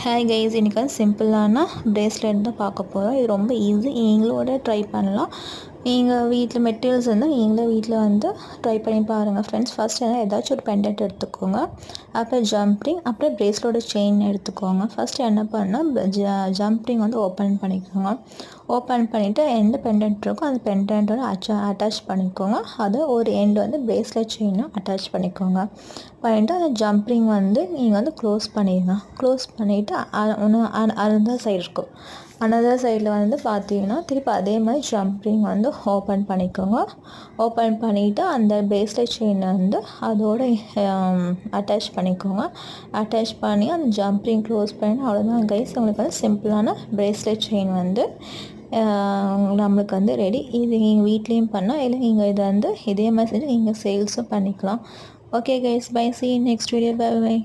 Hi guys, இன்றைக்கி வந்து சிம்பிளான ப்ரேஸ்லெட் தான் பார்க்க போகிறோம். இது ரொம்ப ஈஸி, நீங்களோட ட்ரை பண்ணலாம். நீங்கள் வீட்டில் மெட்டீரியல்ஸ் இருந்தால் நீங்களே வீட்டில் வந்து ட்ரை பண்ணி பாருங்கள் ஃப்ரெண்ட்ஸ். ஃபஸ்ட் ஏதாச்சும் ஒரு பெண்டன்ட் எடுத்துக்கோங்க, அப்புறம் ஜம்ப்ரிங், அப்புறம் ப்ரேஸ்லோட செயின் எடுத்துக்கோங்க. ஃபஸ்ட்டு என்ன பண்ணால் ஜம்ப்ரிங் வந்து ஓப்பன் பண்ணிக்கோங்க. ஓப்பன் பண்ணிவிட்டு எந்த பெண்டன்ட் இருக்கோ அந்த பெண்டன்ட்டோட அட்டாச் பண்ணிக்கோங்க. அது ஒரு எண்டு வந்து ப்ரேஸ்லெட் செயினும் அட்டாச் பண்ணிக்கோங்க. பண்ணிவிட்டு அந்த ஜம்ப்ரிங் வந்து நீங்கள் வந்து க்ளோஸ் பண்ணிடுங்க. க்ளோஸ் பண்ணிவிட்டு அனதர் சைடு இருக்கும், அனதர் சைடில் வந்து பார்த்தீங்கன்னா திருப்பி அதே மாதிரி ஜம்ப்ரிங் வந்து ஓப்பன் பண்ணிக்கோங்க. ஓப்பன் பண்ணிவிட்டு அந்த ப்ரேஸ்லெட் செயின் வந்து அதோட அட்டாச் பண்ணிக்கோங்க. அட்டாச் பண்ணி அந்த ஜம்ப்ரிங் க்ளோஸ் பண்ணி அவ்வளோதான் கைஸ், உங்களுக்கு வந்து சிம்பிளான ப்ரேஸ்லெட் செயின் வந்து நம்மளுக்கு வந்து ரெடி. இது நீங்கள் வீட்லேயும் பண்ணால், இல்லை நீங்கள் இதை வந்து இதே மாதிரி செஞ்சு நீங்கள் சேல்ஸும் பண்ணிக்கலாம். Okay guys, bye, see you next video, bye bye.